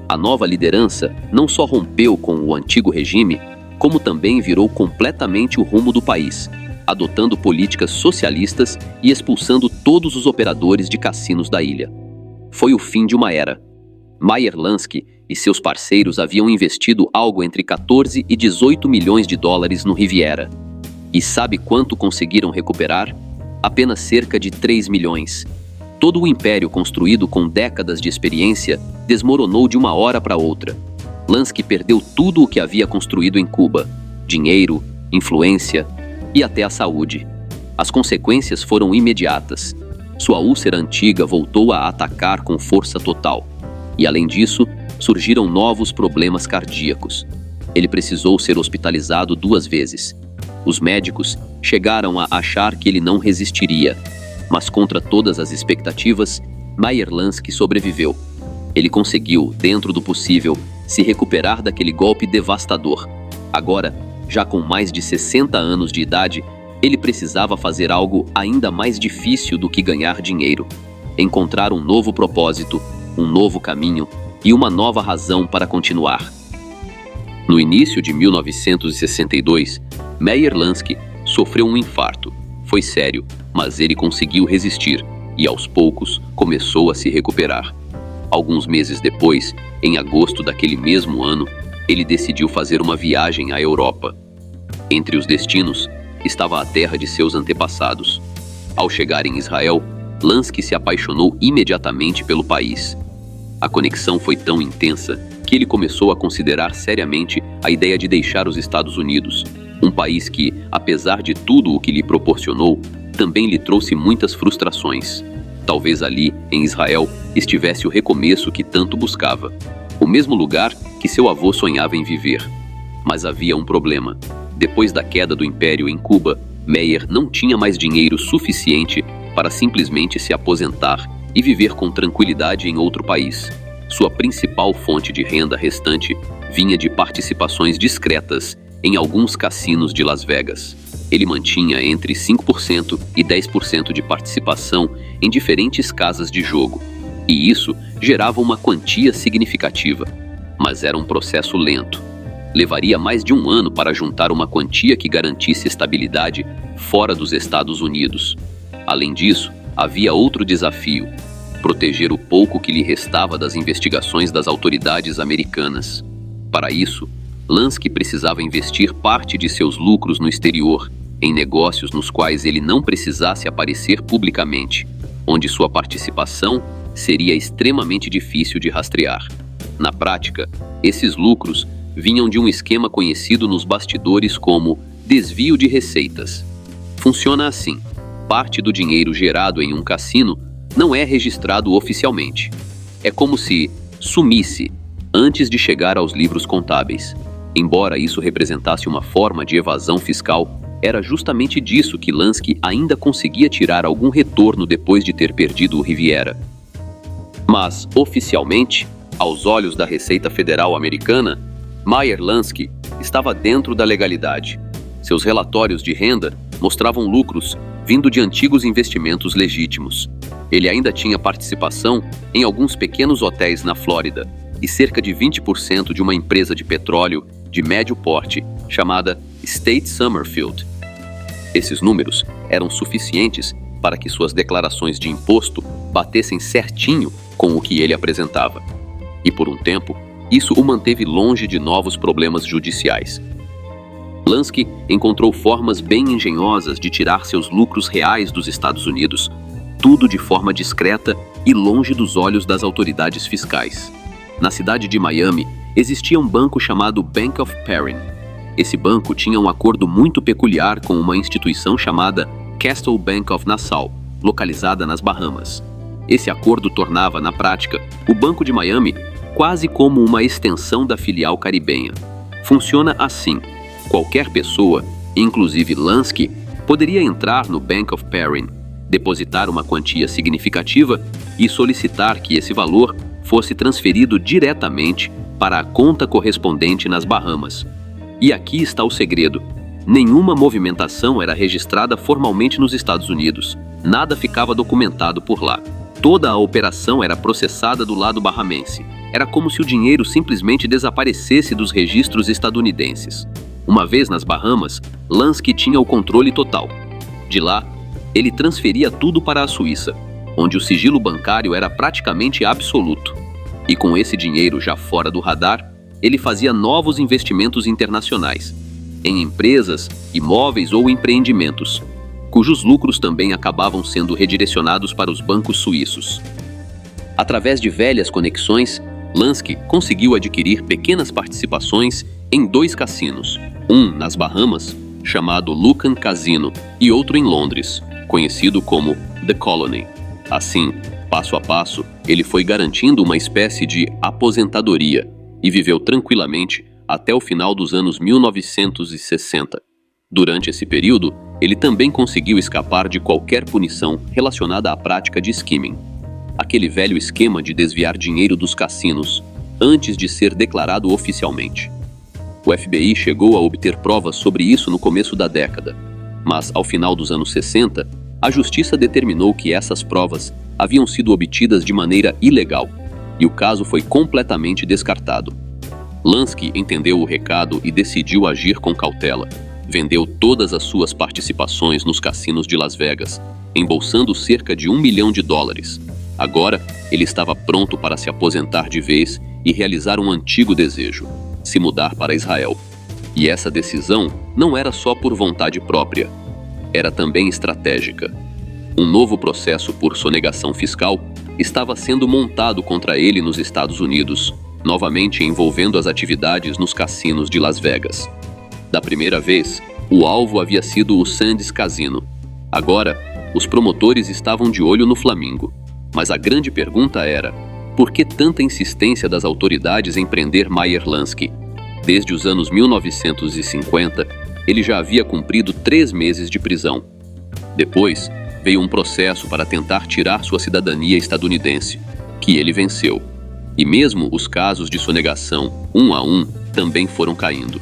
A nova liderança não só rompeu com o antigo regime, como também virou completamente o rumo do país, adotando políticas socialistas e expulsando todos os operadores de cassinos da ilha. Foi o fim de uma era. Meyer Lansky e seus parceiros haviam investido algo entre 14 e 18 milhões de dólares no Riviera. E sabe quanto conseguiram recuperar? Apenas cerca de 3 milhões. Todo o império construído com décadas de experiência desmoronou de uma hora para outra. Lansky perdeu tudo o que havia construído em Cuba: dinheiro, influência e até a saúde. As consequências foram imediatas. Sua úlcera antiga voltou a atacar com força total. E além disso, surgiram novos problemas cardíacos. Ele precisou ser hospitalizado 2 vezes. Os médicos chegaram a achar que ele não resistiria, mas contra todas as expectativas, Meyer Lansky sobreviveu. Ele conseguiu, dentro do possível, se recuperar daquele golpe devastador. Agora, já com mais de 60 anos de idade, ele precisava fazer algo ainda mais difícil do que ganhar dinheiro: encontrar um novo propósito, um novo caminho e uma nova razão para continuar. No início de 1962, Meyer Lansky sofreu um infarto. Foi sério, mas ele conseguiu resistir e, aos poucos, começou a se recuperar. Alguns meses depois, em agosto daquele mesmo ano, ele decidiu fazer uma viagem à Europa. Entre os destinos estava a terra de seus antepassados. Ao chegar em Israel, Lansky se apaixonou imediatamente pelo país. A conexão foi tão intensa que ele começou a considerar seriamente a ideia de deixar os Estados Unidos, um país que, apesar de tudo o que lhe proporcionou, também lhe trouxe muitas frustrações. Talvez ali, em Israel, estivesse o recomeço que tanto buscava, o mesmo lugar que seu avô sonhava em viver. Mas havia um problema. Depois da queda do Império em Cuba, Meyer não tinha mais dinheiro suficiente para simplesmente se aposentar e viver com tranquilidade em outro país. Sua principal fonte de renda restante vinha de participações discretas em alguns cassinos de Las Vegas. Ele mantinha entre 5% e 10% de participação em diferentes casas de jogo, e isso gerava uma quantia significativa. Mas era um processo lento. Levaria mais de um ano para juntar uma quantia que garantisse estabilidade fora dos Estados Unidos. Além disso, havia outro desafio: proteger o pouco que lhe restava das investigações das autoridades americanas. Para isso, Lansky precisava investir parte de seus lucros no exterior, em negócios nos quais ele não precisasse aparecer publicamente, onde sua participação seria extremamente difícil de rastrear. Na prática, esses lucros vinham de um esquema conhecido nos bastidores como desvio de receitas. Funciona assim: parte do dinheiro gerado em um cassino não é registrado oficialmente. É como se sumisse antes de chegar aos livros contábeis. Embora isso representasse uma forma de evasão fiscal, era justamente disso que Lansky ainda conseguia tirar algum retorno depois de ter perdido o Riviera. Mas, oficialmente, aos olhos da Receita Federal americana, Meyer Lansky estava dentro da legalidade. Seus relatórios de renda mostravam lucros vindo de antigos investimentos legítimos. Ele ainda tinha participação em alguns pequenos hotéis na Flórida e cerca de 20% de uma empresa de petróleo de médio porte chamada State Summerfield. Esses números eram suficientes para que suas declarações de imposto batessem certinho com o que ele apresentava. E por um tempo, isso o manteve longe de novos problemas judiciais. Lansky encontrou formas bem engenhosas de tirar seus lucros reais dos Estados Unidos, tudo de forma discreta e longe dos olhos das autoridades fiscais. Na cidade de Miami, existia um banco chamado Bank of Perrin. Esse banco tinha um acordo muito peculiar com uma instituição chamada Castle Bank of Nassau, localizada nas Bahamas. Esse acordo tornava, na prática, o Banco de Miami quase como uma extensão da filial caribenha. Funciona assim: qualquer pessoa, inclusive Lansky, poderia entrar no Bank of Perrin, depositar uma quantia significativa e solicitar que esse valor fosse transferido diretamente para a conta correspondente nas Bahamas. E aqui está o segredo: nenhuma movimentação era registrada formalmente nos Estados Unidos, nada ficava documentado por lá. Toda a operação era processada do lado bahamense. Era como se o dinheiro simplesmente desaparecesse dos registros estadunidenses. Uma vez nas Bahamas, Lansky tinha o controle total. De lá, ele transferia tudo para a Suíça, onde o sigilo bancário era praticamente absoluto. E com esse dinheiro já fora do radar, ele fazia novos investimentos internacionais, em empresas, imóveis ou empreendimentos, cujos lucros também acabavam sendo redirecionados para os bancos suíços. Através de velhas conexões, Lansky conseguiu adquirir pequenas participações em 2 cassinos, um nas Bahamas, chamado Lucan Casino, e outro em Londres, conhecido como The Colony. Assim, passo a passo, ele foi garantindo uma espécie de aposentadoria e viveu tranquilamente até o final dos anos 1960. Durante esse período, ele também conseguiu escapar de qualquer punição relacionada à prática de skimming, aquele velho esquema de desviar dinheiro dos cassinos antes de ser declarado oficialmente. O FBI chegou a obter provas sobre isso no começo da década, mas ao final dos anos 60, a justiça determinou que essas provas haviam sido obtidas de maneira ilegal, e o caso foi completamente descartado. Lansky entendeu o recado e decidiu agir com cautela. Vendeu todas as suas participações nos cassinos de Las Vegas, embolsando cerca de $1 milhão. Agora, ele estava pronto para se aposentar de vez e realizar um antigo desejo: se mudar para Israel. E essa decisão não era só por vontade própria, era também estratégica. Um novo processo por sonegação fiscal estava sendo montado contra ele nos Estados Unidos, novamente envolvendo as atividades nos cassinos de Las Vegas. Da primeira vez, o alvo havia sido o Sands Casino. Agora, os promotores estavam de olho no Flamingo. Mas a grande pergunta era: por que tanta insistência das autoridades em prender Meyer Lansky? Desde os anos 1950, ele já havia cumprido 3 meses de prisão. Depois, veio um processo para tentar tirar sua cidadania estadunidense, que ele venceu. E mesmo os casos de sonegação, um a um, também foram caindo.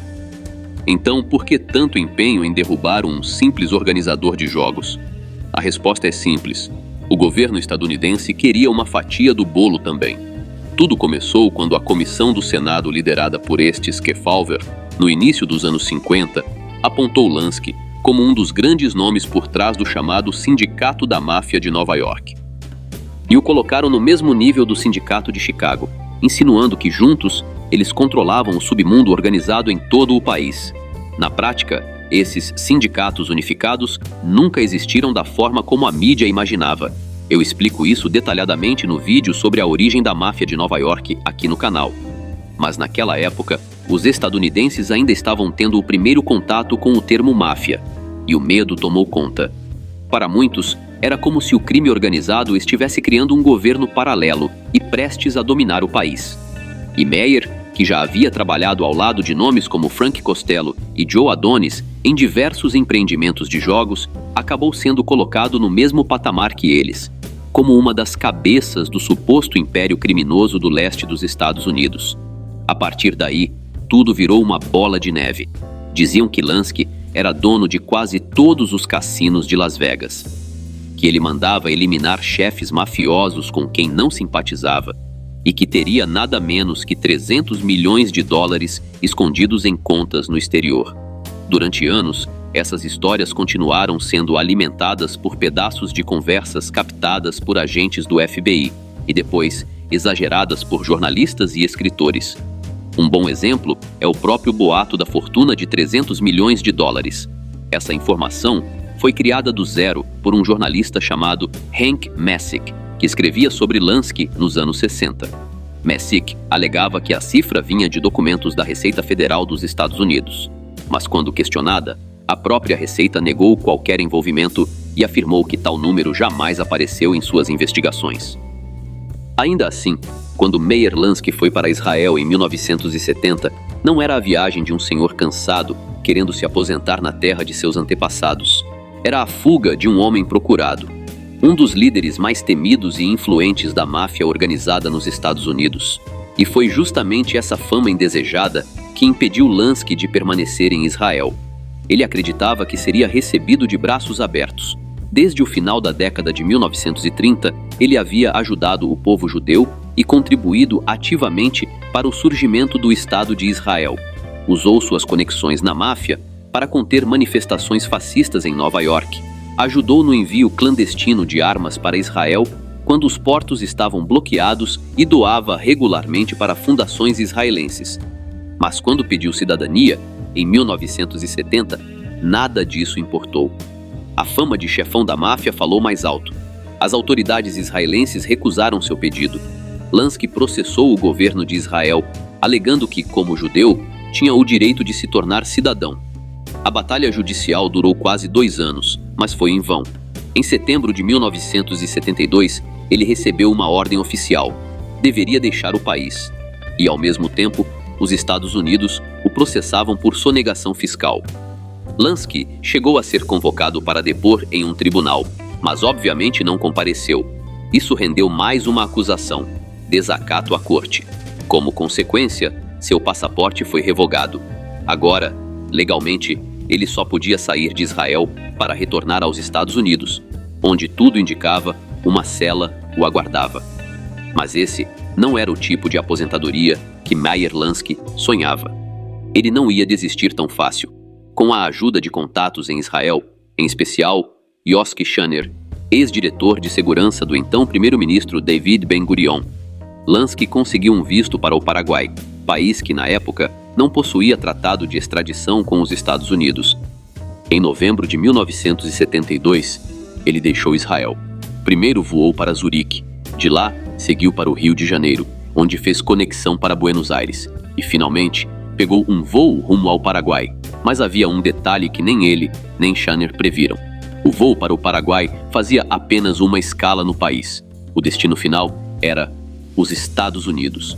Então, por que tanto empenho em derrubar um simples organizador de jogos? A resposta é simples. O governo estadunidense queria uma fatia do bolo também. Tudo começou quando a comissão do Senado, liderada por Kefauver, no início dos anos 50, apontou Lansky como um dos grandes nomes por trás do chamado Sindicato da Máfia de Nova York. E o colocaram no mesmo nível do Sindicato de Chicago, insinuando que juntos eles controlavam o submundo organizado em todo o país. Na prática, esses sindicatos unificados nunca existiram da forma como a mídia imaginava. Eu explico isso detalhadamente no vídeo sobre a origem da máfia de Nova York aqui no canal. Mas naquela época, os estadunidenses ainda estavam tendo o primeiro contato com o termo máfia, e o medo tomou conta. Para muitos, era como se o crime organizado estivesse criando um governo paralelo e prestes a dominar o país. E Meyer, que já havia trabalhado ao lado de nomes como Frank Costello e Joe Adonis em diversos empreendimentos de jogos, acabou sendo colocado no mesmo patamar que eles, como uma das cabeças do suposto império criminoso do leste dos Estados Unidos. A partir daí, tudo virou uma bola de neve. Diziam que Lansky era dono de quase todos os cassinos de Las Vegas, que ele mandava eliminar chefes mafiosos com quem não simpatizava e que teria nada menos que 300 milhões de dólares escondidos em contas no exterior. Durante anos, essas histórias continuaram sendo alimentadas por pedaços de conversas captadas por agentes do FBI e depois exageradas por jornalistas e escritores. Um bom exemplo é o próprio boato da fortuna de 300 milhões de dólares. Essa informação foi criada do zero por um jornalista chamado Hank Messick, que escrevia sobre Lansky nos anos 60. Messick alegava que a cifra vinha de documentos da Receita Federal dos Estados Unidos. Mas quando questionada, a própria Receita negou qualquer envolvimento e afirmou que tal número jamais apareceu em suas investigações. Ainda assim, quando Meyer Lansky foi para Israel em 1970, não era a viagem de um senhor cansado querendo se aposentar na terra de seus antepassados. Era a fuga de um homem procurado, um dos líderes mais temidos e influentes da máfia organizada nos Estados Unidos. E foi justamente essa fama indesejada que impediu Lansky de permanecer em Israel. Ele acreditava que seria recebido de braços abertos. Desde o final da década de 1930, ele havia ajudado o povo judeu e contribuído ativamente para o surgimento do Estado de Israel. Usou suas conexões na máfia para conter manifestações fascistas em Nova York. Ajudou no envio clandestino de armas para Israel quando os portos estavam bloqueados e doava regularmente para fundações israelenses. Mas quando pediu cidadania, em 1970, nada disso importou. A fama de chefão da máfia falou mais alto. As autoridades israelenses recusaram seu pedido. Lansky processou o governo de Israel, alegando que, como judeu, tinha o direito de se tornar cidadão. A batalha judicial durou quase 2 anos, mas foi em vão. Em setembro de 1972, ele recebeu uma ordem oficial. Deveria deixar o país. E, ao mesmo tempo, os Estados Unidos o processavam por sonegação fiscal. Lansky chegou a ser convocado para depor em um tribunal, mas obviamente não compareceu. Isso rendeu mais uma acusação: desacato à corte. Como consequência, seu passaporte foi revogado. Agora, legalmente, ele só podia sair de Israel para retornar aos Estados Unidos, onde tudo indicava uma cela o aguardava. Mas esse não era o tipo de aposentadoria que Meyer Lansky sonhava. Ele não ia desistir tão fácil. Com a ajuda de contatos em Israel, em especial Yossi Channer, ex-diretor de segurança do então primeiro-ministro David Ben-Gurion, Lansky conseguiu um visto para o Paraguai, país que, na época, não possuía tratado de extradição com os Estados Unidos. Em novembro de 1972, ele deixou Israel. Primeiro voou para Zurique. De lá, seguiu para o Rio de Janeiro, onde fez conexão para Buenos Aires. E, finalmente, pegou um voo rumo ao Paraguai. Mas havia um detalhe que nem ele, nem Shanner previram. O voo para o Paraguai fazia apenas uma escala no país. O destino final era os Estados Unidos.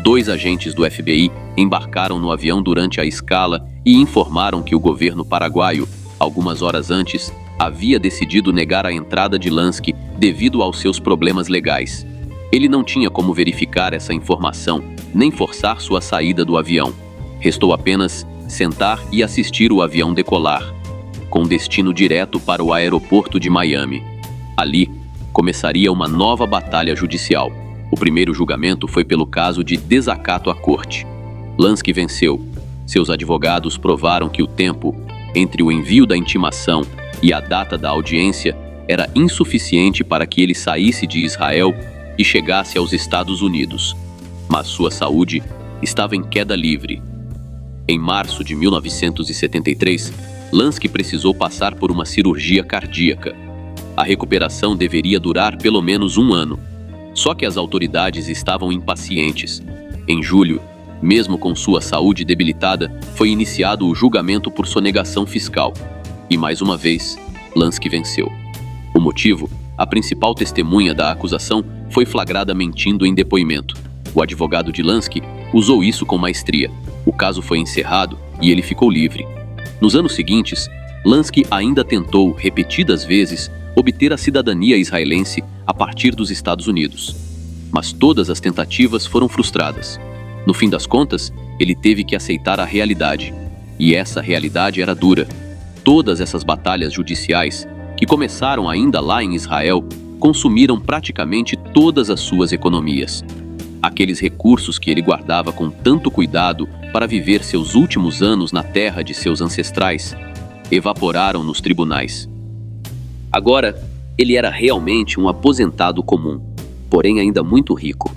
2 agentes do FBI embarcaram no avião durante a escala e informaram que o governo paraguaio, algumas horas antes, havia decidido negar a entrada de Lansky devido aos seus problemas legais. Ele não tinha como verificar essa informação, nem forçar sua saída do avião. Restou apenas sentar e assistir o avião decolar, com destino direto para o aeroporto de Miami. Ali, começaria uma nova batalha judicial. O primeiro julgamento foi pelo caso de desacato à corte. Lansky venceu. Seus advogados provaram que o tempo entre o envio da intimação e a data da audiência era insuficiente para que ele saísse de Israel e chegasse aos Estados Unidos. Mas sua saúde estava em queda livre. Em março de 1973, Lansky precisou passar por uma cirurgia cardíaca. A recuperação deveria durar pelo menos 1 ano. Só que as autoridades estavam impacientes. Em julho, mesmo com sua saúde debilitada, foi iniciado o julgamento por sonegação fiscal. E mais uma vez, Lansky venceu. O motivo? A principal testemunha da acusação foi flagrada mentindo em depoimento. O advogado de Lansky usou isso com maestria. O caso foi encerrado e ele ficou livre. Nos anos seguintes, Lansky ainda tentou, repetidas vezes, obter a cidadania israelense a partir dos Estados Unidos. Mas todas as tentativas foram frustradas. No fim das contas, ele teve que aceitar a realidade. E essa realidade era dura. Todas essas batalhas judiciais, que começaram ainda lá em Israel, consumiram praticamente todas as suas economias. Aqueles recursos que ele guardava com tanto cuidado para viver seus últimos anos na terra de seus ancestrais, evaporaram nos tribunais. Agora, ele era realmente um aposentado comum, porém ainda muito rico.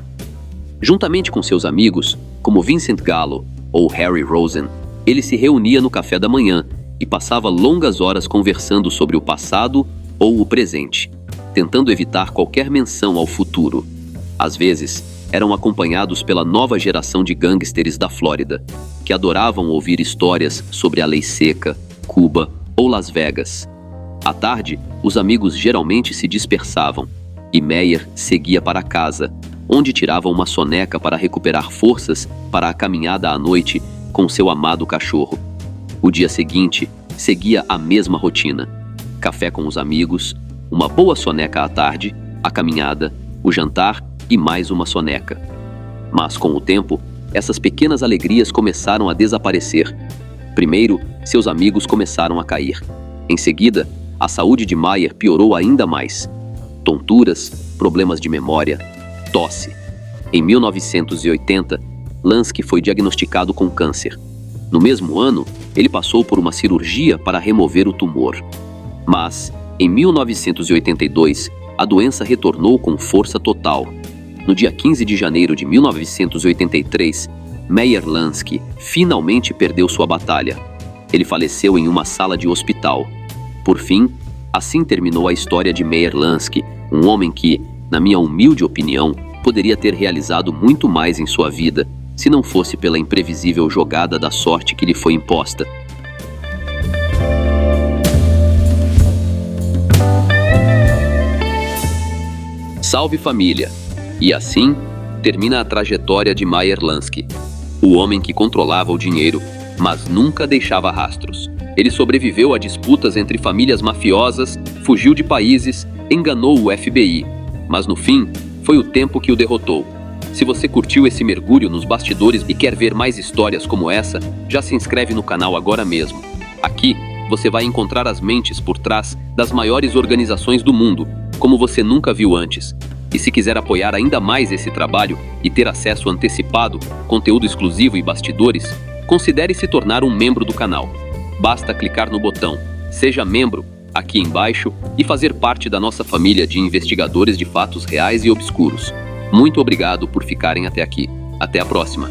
Juntamente com seus amigos, como Vincent Gallo ou Harry Rosen, ele se reunia no café da manhã e passava longas horas conversando sobre o passado ou o presente, tentando evitar qualquer menção ao futuro. Às vezes, eram acompanhados pela nova geração de gangsters da Flórida, que adoravam ouvir histórias sobre a lei seca, Cuba ou Las Vegas. À tarde, os amigos geralmente se dispersavam, e Meyer seguia para casa, onde tirava uma soneca para recuperar forças para a caminhada à noite com seu amado cachorro. O dia seguinte seguia a mesma rotina: café com os amigos, uma boa soneca à tarde, a caminhada, o jantar e mais uma soneca. Mas com o tempo, essas pequenas alegrias começaram a desaparecer. Primeiro, seus amigos começaram a cair. Em seguida, a saúde de Meyer piorou ainda mais. Tonturas, problemas de memória, tosse. Em 1980, Lansky foi diagnosticado com câncer. No mesmo ano, ele passou por uma cirurgia para remover o tumor. Mas, em 1982, a doença retornou com força total. No dia 15 de janeiro de 1983, Meyer Lansky finalmente perdeu sua batalha. Ele faleceu em uma sala de hospital. Por fim, assim terminou a história de Meyer Lansky, um homem que, na minha humilde opinião, poderia ter realizado muito mais em sua vida, se não fosse pela imprevisível jogada da sorte que lhe foi imposta. Salve família! E assim, termina a trajetória de Meyer Lansky, o homem que controlava o dinheiro, mas nunca deixava rastros. Ele sobreviveu a disputas entre famílias mafiosas, fugiu de países, enganou o FBI, mas no fim, foi o tempo que o derrotou. Se você curtiu esse mergulho nos bastidores e quer ver mais histórias como essa, já se inscreve no canal agora mesmo. Aqui, você vai encontrar as mentes por trás das maiores organizações do mundo, como você nunca viu antes. E se quiser apoiar ainda mais esse trabalho e ter acesso antecipado, conteúdo exclusivo e bastidores, considere se tornar um membro do canal. Basta clicar no botão Seja Membro aqui embaixo e fazer parte da nossa família de investigadores de fatos reais e obscuros. Muito obrigado por ficarem até aqui. Até a próxima!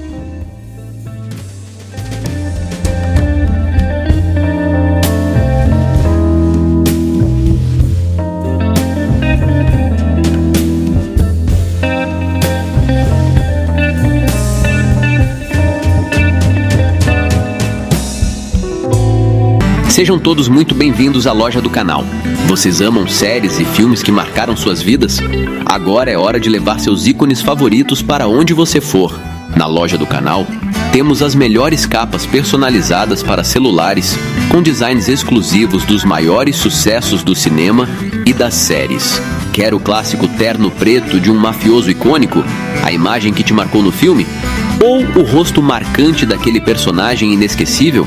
Sejam todos muito bem-vindos à loja do canal. Vocês amam séries e filmes que marcaram suas vidas? Agora é hora de levar seus ícones favoritos para onde você for. Na loja do canal, temos as melhores capas personalizadas para celulares, com designs exclusivos dos maiores sucessos do cinema e das séries. Quer o clássico terno preto de um mafioso icônico? A imagem que te marcou no filme? Ou o rosto marcante daquele personagem inesquecível?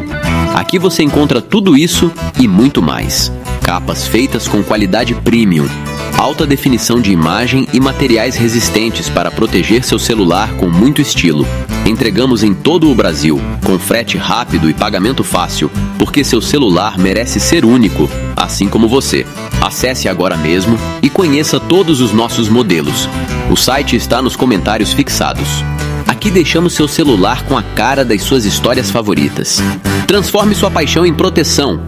Aqui você encontra tudo isso e muito mais. Capas feitas com qualidade premium, alta definição de imagem e materiais resistentes para proteger seu celular com muito estilo. Entregamos em todo o Brasil, com frete rápido e pagamento fácil, porque seu celular merece ser único, assim como você. Acesse agora mesmo e conheça todos os nossos modelos. O site está nos comentários fixados. Aqui deixamos seu celular com a cara das suas histórias favoritas. Transforme sua paixão em proteção.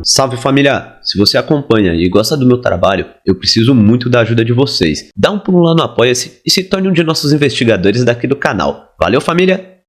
Salve família! Se você acompanha e gosta do meu trabalho, eu preciso muito da ajuda de vocês. Dá um pulo lá no Apoia-se e se torne um de nossos investigadores daqui do canal. Valeu família!